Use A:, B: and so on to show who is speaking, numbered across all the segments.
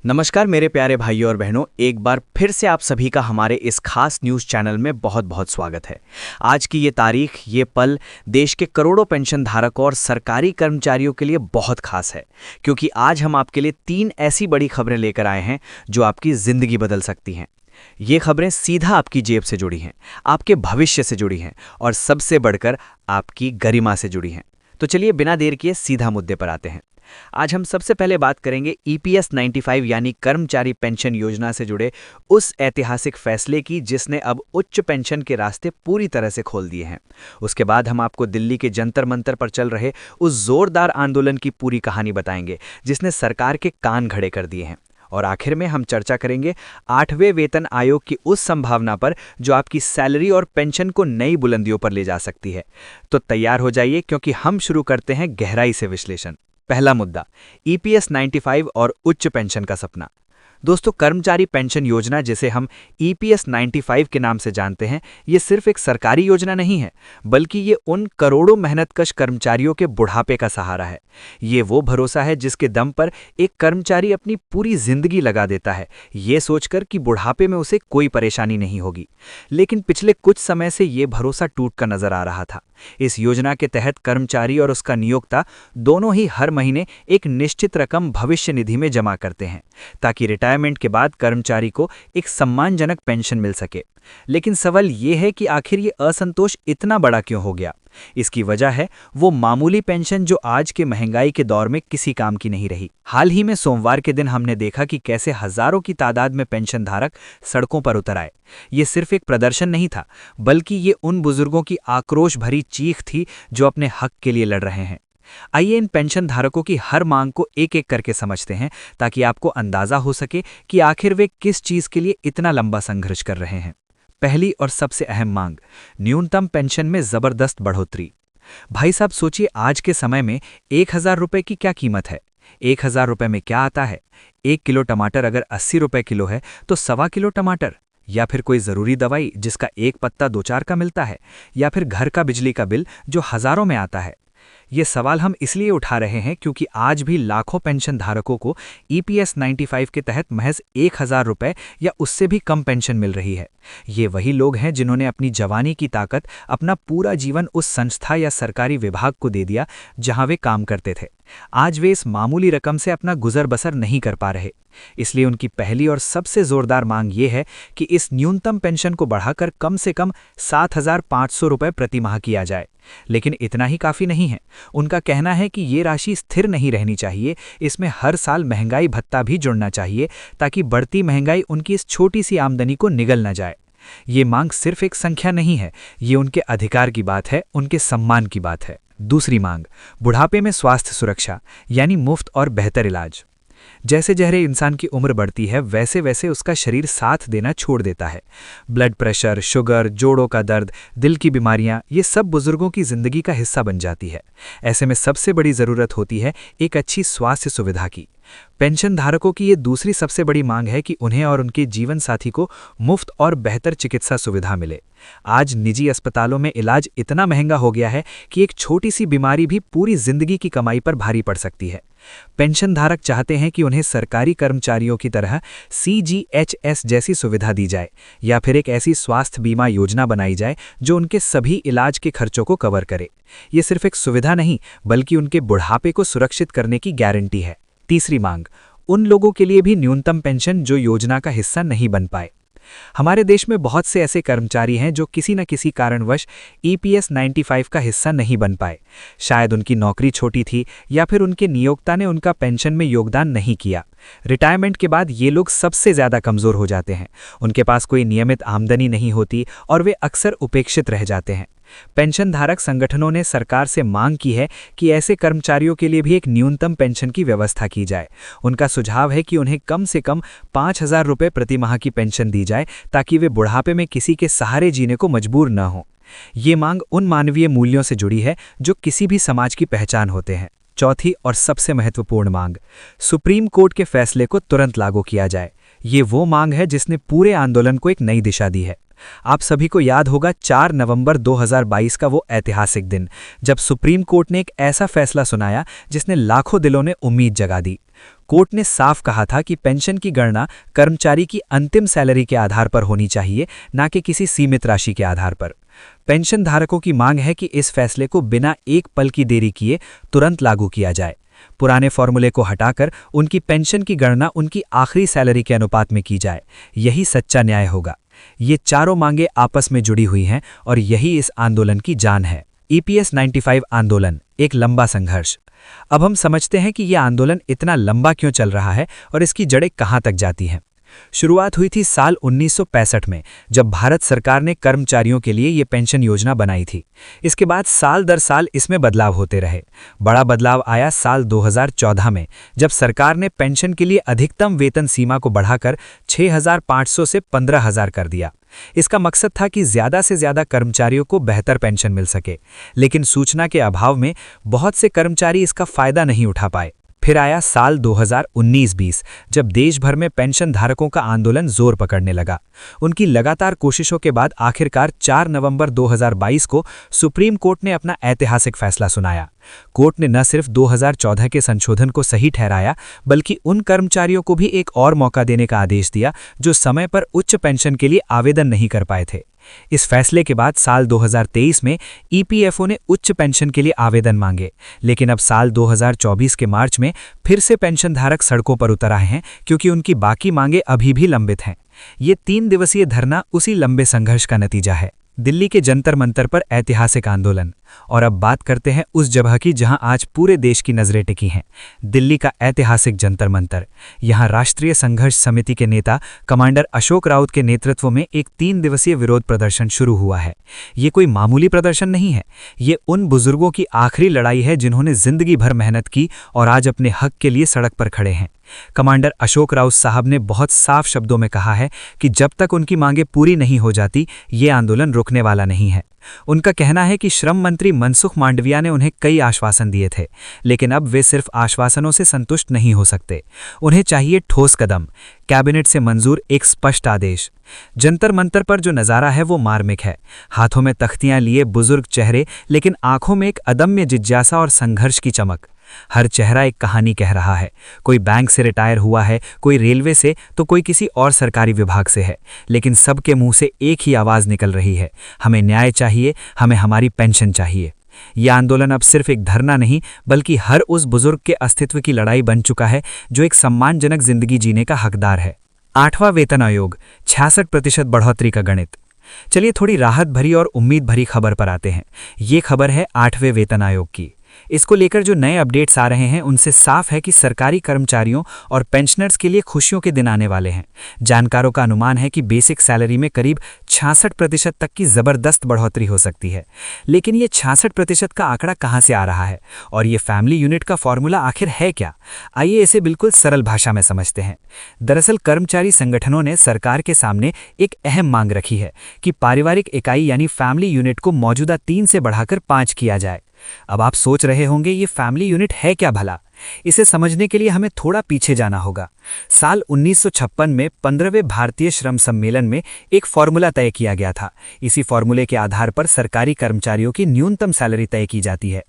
A: नमस्कार मेरे प्यारे भाइयों और बहनों, एक बार फिर से आप सभी का हमारे इस खास न्यूज़ चैनल में बहुत बहुत स्वागत है। आज की ये तारीख, ये पल देश के करोड़ों पेंशन धारकों और सरकारी कर्मचारियों के लिए बहुत खास है, क्योंकि आज हम आपके लिए 3 ऐसी बड़ी खबरें लेकर आए हैं जो आपकी ज़िंदगी बदल सकती हैं। ये खबरें सीधा आपकी जेब से जुड़ी हैं, आपके भविष्य से जुड़ी हैं और सबसे बढ़कर आपकी गरिमा से जुड़ी हैं। तो चलिए बिना देर किए सीधा मुद्दे पर आते हैं। आज हम सबसे पहले बात करेंगे ईपीएस 95 यानी कर्मचारी पेंशन योजना से जुड़े उस ऐतिहासिक फैसले की जिसने अब उच्च पेंशन के रास्ते पूरी तरह से खोल दिए हैं। उसके बाद हम आपको दिल्ली के जंतर मंतर पर चल रहे उस जोरदार आंदोलन की पूरी कहानी बताएंगे जिसने सरकार के कान खड़े कर दिए हैं। और आखिर में हम चर्चा करेंगे 8वें वेतन आयोग की उस संभावना पर जो आपकी सैलरी और पेंशन को नई बुलंदियों पर ले जा सकती है। तो तैयार हो जाइए, क्योंकि हम शुरू करते हैं गहराई से विश्लेषण। पहला मुद्दा, ईपीएस 95 और उच्च पेंशन का सपना। दोस्तों, कर्मचारी पेंशन योजना, जिसे हम ईपीएस 95 के नाम से जानते हैं, ये सिर्फ एक सरकारी योजना नहीं है, बल्कि ये उन करोड़ों मेहनतकश कर्मचारियों के बुढ़ापे का सहारा है। ये वो भरोसा है जिसके दम पर एक कर्मचारी अपनी पूरी जिंदगी लगा देता है, ये सोचकर कि बुढ़ापे में उसे कोई परेशानी नहीं होगी। लेकिन पिछले कुछ समय से ये भरोसा टूटता नजर आ रहा था। इस योजना के तहत कर्मचारी और उसका नियोक्ता दोनों ही हर महीने एक निश्चित रकम भविष्य निधि में जमा करते हैं, ताकि रिटायरमेंट के बाद कर्मचारी को एक सम्मानजनक पेंशन मिल सके। लेकिन सवाल ये है कि आखिर ये असंतोष इतना बड़ा क्यों हो गया? इसकी वजह है वो मामूली पेंशन जो आज के महंगाई के दौर में किसी काम की नहीं रही। हाल ही में सोमवार के दिन हमने देखा कि कैसे हजारों की तादाद में पेंशन धारक सड़कों पर उतर आए। ये सिर्फ एक प्रदर्शन नहीं था, बल्कि ये उन बुजुर्गों की आक्रोश भरी चीख थी जो अपने हक के लिए लड़ रहे हैं। आइए इन पेंशन धारकों की हर मांग को एक एक करके समझते हैं, ताकि आपको अंदाजा हो सके कि आखिर वे किस चीज के लिए इतना लंबा संघर्ष कर रहे हैं। पहली और सबसे अहम मांग, न्यूनतम पेंशन में जबरदस्त बढ़ोतरी। भाई साहब, सोचिए, आज के समय में 1000 रुपए की क्या कीमत है? 1000 रुपए में क्या आता है? 1 किलो टमाटर अगर 80 रुपए किलो है तो 1.25 किलो टमाटर, या फिर कोई जरूरी दवाई जिसका एक पत्ता 2-4 का मिलता है, या फिर घर का बिजली का बिल जो हजारों में आता है। ये सवाल हम इसलिए उठा रहे हैं क्योंकि आज भी लाखों पेंशन धारकों को ईपीएस 95 के तहत महज 1000 रुपए या उससे भी कम पेंशन मिल रही है। ये वही लोग हैं जिन्होंने अपनी जवानी की ताकत, अपना पूरा जीवन उस संस्था या सरकारी विभाग को दे दिया जहां वे काम करते थे। आज वे इस मामूली रकम से अपना गुजर बसर नहीं कर पा रहे। इसलिए उनकी पहली और सबसे जोरदार मांग ये है कि इस न्यूनतम पेंशन को बढ़ाकर कम से कम 7500 रुपए प्रति माह किया जाए। लेकिन इतना ही काफी नहीं है। उनका कहना है कि ये राशि स्थिर नहीं रहनी चाहिए, इसमें हर साल महंगाई भत्ता भी जुड़ना चाहिए, ताकि बढ़ती महंगाई उनकी इस छोटी सी आमदनी को निगल न जाए। ये मांग सिर्फ एक संख्या नहीं है, ये उनके अधिकार की बात है, उनके सम्मान की बात है। दूसरी मांग, बुढ़ापे में स्वास्थ्य सुरक्षा यानी मुफ्त और बेहतर इलाज। जैसे जैसे इंसान की उम्र बढ़ती है, वैसे वैसे उसका शरीर साथ देना छोड़ देता है। ब्लड प्रेशर, शुगर, जोड़ों का दर्द, दिल की बीमारियां, ये सब बुजुर्गों की जिंदगी का हिस्सा बन जाती है। ऐसे में सबसे बड़ी जरूरत होती है एक अच्छी स्वास्थ्य सुविधा की। पेंशन धारकों की ये दूसरी सबसे बड़ी मांग है कि उन्हें और उनके जीवन साथी को मुफ्त और बेहतर चिकित्सा सुविधा मिले। आज निजी अस्पतालों में इलाज इतना महंगा हो गया है कि एक छोटी सी बीमारी भी पूरी जिंदगी की कमाई पर भारी पड़ सकती है। पेंशन धारक चाहते हैं कि उन्हें सरकारी कर्मचारियों की तरह CGHS जैसी सुविधा दी जाए, या फिर एक ऐसी स्वास्थ्य बीमा योजना बनाई जाए जो उनके सभी इलाज के खर्चों को कवर करे। ये सिर्फ एक सुविधा नहीं, बल्कि उनके बुढ़ापे को सुरक्षित करने की गारंटी है। तीसरी मांग, उन लोगों के लिए भी न्यूनतम पेंशन जो योजना का हिस्सा नहीं बन पाए। हमारे देश में बहुत से ऐसे कर्मचारी हैं जो किसी न किसी कारणवश ईपीएस 95 का हिस्सा नहीं बन पाए। शायद उनकी नौकरी छोटी थी, या फिर उनके नियोक्ता ने उनका पेंशन में योगदान नहीं किया। रिटायरमेंट के बाद ये लोग सबसे ज्यादा कमजोर हो जाते हैं। उनके पास कोई नियमित आमदनी नहीं होती और वे अक्सर उपेक्षित रह जाते हैं। पेंशन धारक संगठनों ने सरकार से मांग की है कि ऐसे कर्मचारियों के लिए भी एक न्यूनतम पेंशन की व्यवस्था की जाए। उनका सुझाव है कि उन्हें कम से कम 5000 रुपए प्रति माह की पेंशन दी जाए, ताकि वे बुढ़ापे में किसी के सहारे जीने को मजबूर न हों। ये मांग उन मानवीय मूल्यों से जुड़ी है जो किसी भी समाज की पहचान होते हैं। चौथी और सबसे महत्वपूर्ण मांग, सुप्रीम कोर्ट के फैसले को तुरंत लागू किया जाए। ये वो मांग है जिसने पूरे आंदोलन को एक नई दिशा दी है। आप सभी को याद होगा 4 नवंबर 2022 का वो ऐतिहासिक दिन, जब सुप्रीम कोर्ट ने एक ऐसा फैसला सुनाया जिसने लाखों दिलों में उम्मीद जगा दी।
B: कोर्ट ने साफ कहा था कि पेंशन की गणना कर्मचारी की अंतिम सैलरी के आधार पर होनी चाहिए, न कि किसी सीमित राशि के आधार पर। पेंशन धारकों की मांग है कि इस फैसले को बिना एक पल की देरी किए तुरंत लागू किया जाए। पुराने फॉर्मूले को हटाकर उनकी पेंशन की गणना उनकी आखिरी सैलरी के अनुपात में की जाए। यही सच्चा न्याय होगा। ये चारों मांगें आपस में जुड़ी हुई हैं और यही इस आंदोलन की जान है। EPS 95 आंदोलन, एक लंबा संघर्ष। अब हम समझते हैं कि यह आंदोलन इतना लंबा क्यों चल रहा है और इसकी जड़ें कहां तक जाती हैं। शुरुआत हुई थी साल 1965 में, जब भारत सरकार ने कर्मचारियों के लिए ये पेंशन योजना बनाई थी। इसके बाद साल दर साल इसमें बदलाव होते रहे। बड़ा बदलाव आया साल 2014 में, जब सरकार ने पेंशन के लिए अधिकतम वेतन सीमा को बढ़ाकर 6,500 से 15,000 कर दिया। इसका मकसद था कि ज्यादा से ज्यादा कर्मचारियों को बेहतर पेंशन मिल सके, लेकिन सूचना के अभाव में बहुत से कर्मचारी इसका फायदा नहीं उठा पाए। फिर आया साल 2019-20, जब देश भर में पेंशन धारकों का आंदोलन जोर पकड़ने लगा। उनकी लगातार कोशिशों के बाद आखिरकार 4 नवंबर 2022 को सुप्रीम कोर्ट ने अपना ऐतिहासिक फैसला सुनाया। कोर्ट ने न सिर्फ 2014 के संशोधन को सही ठहराया, बल्कि उन कर्मचारियों को भी एक और मौका देने का आदेश दिया जो समय पर उच्च पेंशन के लिए आवेदन नहीं कर पाए थे। इस फैसले के बाद साल 2023 में EPFO ने उच्च पेंशन के लिए आवेदन मांगे, लेकिन अब साल 2024 के मार्च में फिर से पेंशन धारक सड़कों पर उतर आए हैं, क्योंकि उनकी बाकी मांगे अभी भी लंबित हैं। ये 3 दिवसीय धरना उसी लंबे संघर्ष का नतीजा है। दिल्ली के जंतर मंतर पर ऐतिहासिक आंदोलन। और अब बात करते हैं उस जगह की जहां आज पूरे देश की नजरें टिकी हैं, दिल्ली का ऐतिहासिक जंतर मंतर। यहां राष्ट्रीय संघर्ष समिति के नेता कमांडर अशोक राउत के नेतृत्व में एक 3 दिवसीय विरोध प्रदर्शन शुरू हुआ है। ये कोई मामूली प्रदर्शन नहीं है, ये उन बुजुर्गों की आखिरी लड़ाई है जिन्होंने जिंदगी भर मेहनत की और आज अपने हक के लिए सड़क पर खड़े हैं। कमांडर अशोक राउत साहब ने बहुत साफ शब्दों में कहा है कि जब तक उनकी मांगें पूरी नहीं हो जाती, ये आंदोलन रुकने वाला नहीं है। उनका कहना है कि श्रम मंत्री मनसुख मांडविया ने उन्हें कई आश्वासन दिए थे, लेकिन अब वे सिर्फ आश्वासनों से संतुष्ट नहीं हो सकते। उन्हें चाहिए ठोस कदम, कैबिनेट से मंजूर एक स्पष्ट आदेश। जंतर मंतर पर जो नज़ारा है वो मार्मिक है। हाथों में तख्तियां लिए बुजुर्ग चेहरे, लेकिन आंखों में एक अदम्य जिज्ञासा और संघर्ष की चमक। हर चेहरा एक कहानी कह रहा है। कोई बैंक से रिटायर हुआ है, कोई रेलवे से, तो कोई किसी और सरकारी विभाग से है, लेकिन सबके मुंह से एक ही आवाज़ निकल रही है, हमें न्याय चाहिए, हमें हमारी पेंशन चाहिए। यह आंदोलन अब सिर्फ एक धरना नहीं, बल्कि हर उस बुजुर्ग के अस्तित्व की लड़ाई बन चुका है जो एक सम्मानजनक जिंदगी जीने का हकदार है। 8वां वेतन आयोग, 66% बढ़ोतरी का गणित। चलिए थोड़ी राहत भरी और उम्मीद भरी खबर पर आते हैं। ये खबर है 8वें वेतन आयोग की। इसको लेकर जो नए अपडेट्स आ रहे हैं उनसे साफ है कि सरकारी कर्मचारियों और पेंशनर्स के लिए खुशियों के दिन आने वाले हैं। जानकारों का अनुमान है कि बेसिक सैलरी में करीब 66% तक की जबरदस्त बढ़ोतरी हो सकती है। लेकिन ये 66% का आंकड़ा कहां से आ रहा है और ये फैमिली यूनिट का फॉर्मूला आखिर है क्या? आइए इसे बिल्कुल सरल भाषा में समझते हैं। दरअसल कर्मचारी संगठनों ने सरकार के सामने एक अहम मांग रखी है कि पारिवारिक इकाई यानी फैमिली यूनिट को मौजूदा 3 से बढ़ाकर 5 किया जाए। अब आप सोच रहे होंगे ये फैमिली यूनिट है क्या भला? इसे समझने के लिए हमें थोड़ा पीछे जाना होगा। साल 1956 में 15वें भारतीय श्रम सम्मेलन में एक फॉर्मूला तय किया गया था। इसी फॉर्मूले के आधार पर सरकारी कर्मचारियों की न्यूनतम सैलरी तय की जाती है।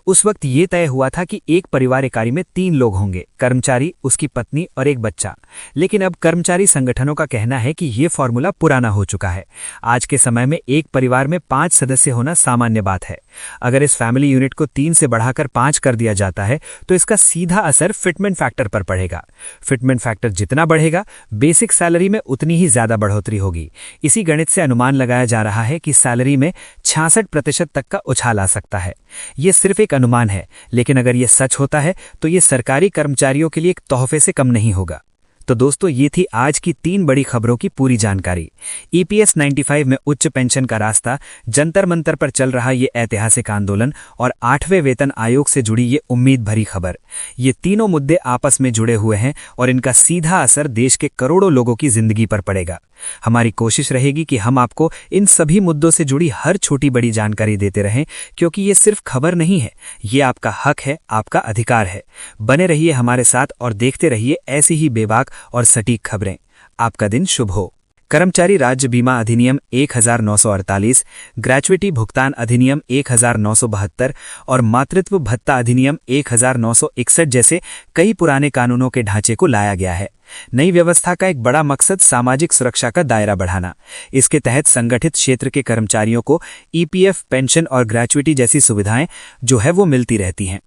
B: उस वक्त ये तय हुआ था कि एक परिवार इकाई में 3 लोग होंगे, कर्मचारी, उसकी पत्नी और एक बच्चा। लेकिन अब कर्मचारी संगठनों का कहना है कि ये फॉर्मूला पुराना हो चुका है। आज के समय में एक परिवार में 5 सदस्य होना सामान्य बात है। अगर इस फैमिली यूनिट को 3 से बढ़ाकर 5 कर दिया जाता है तो इसका सीधा असर फिटमेंट फैक्टर पर पड़ेगा। फिटमेंट फैक्टर जितना बढ़ेगा, बेसिक सैलरी में उतनी ही ज्यादा बढ़ोतरी होगी। इसी गणित से अनुमान लगाया जा रहा है कि सैलरी में 66% तक का उछाल आ सकता है। यह सिर्फ एक अनुमान है, लेकिन अगर यह सच होता है तो यह सरकारी कर्मचारियों के लिए एक तोहफे से कम नहीं होगा। तो दोस्तों, ये थी आज की 3 बड़ी खबरों की पूरी जानकारी। EPS 95 में उच्च पेंशन का रास्ता, जंतर मंतर पर चल रहा ये ऐतिहासिक आंदोलन और 8वें वेतन आयोग से जुड़ी ये उम्मीद भरी खबर। ये तीनों मुद्दे आपस में जुड़े हुए हैं और इनका सीधा असर देश के करोड़ों लोगों की जिंदगी पर पड़ेगा। हमारी कोशिश रहेगी कि हम आपको इन सभी मुद्दों से जुड़ी हर छोटी बड़ी जानकारी देते रहें, क्योंकि ये सिर्फ खबर नहीं है, ये आपका हक है, आपका अधिकार है। बने रहिए हमारे साथ और देखते रहिए ऐसी ही बेबाक और सटीक खबरें। आपका दिन शुभ हो। कर्मचारी राज्य बीमा अधिनियम 1948, ग्रेच्युटी भुगतान अधिनियम 1972 और मातृत्व भत्ता अधिनियम 1961 जैसे कई पुराने कानूनों के ढांचे को लाया गया है। नई व्यवस्था का एक बड़ा मकसद सामाजिक सुरक्षा का दायरा बढ़ाना। इसके तहत संगठित क्षेत्र के कर्मचारियों को ईपीएफ, पेंशन और ग्रेच्युटी जैसी सुविधाएं जो है वो मिलती रहती हैं।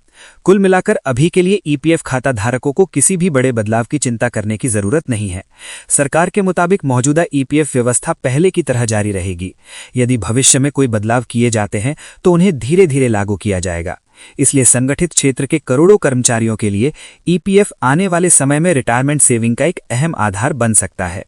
B: कुल मिलाकर अभी के लिए ईपीएफ खाता धारकों को किसी भी बड़े बदलाव की चिंता करने की जरूरत नहीं है। सरकार के मुताबिक मौजूदा ईपीएफ व्यवस्था पहले की तरह जारी रहेगी। यदि भविष्य में कोई बदलाव किए जाते हैं तो उन्हें धीरे धीरे लागू किया जाएगा। इसलिए संगठित क्षेत्र के करोड़ों कर्मचारियों के लिए ईपीएफ आने वाले समय में रिटायरमेंट सेविंग का एक अहम आधार बन सकता है।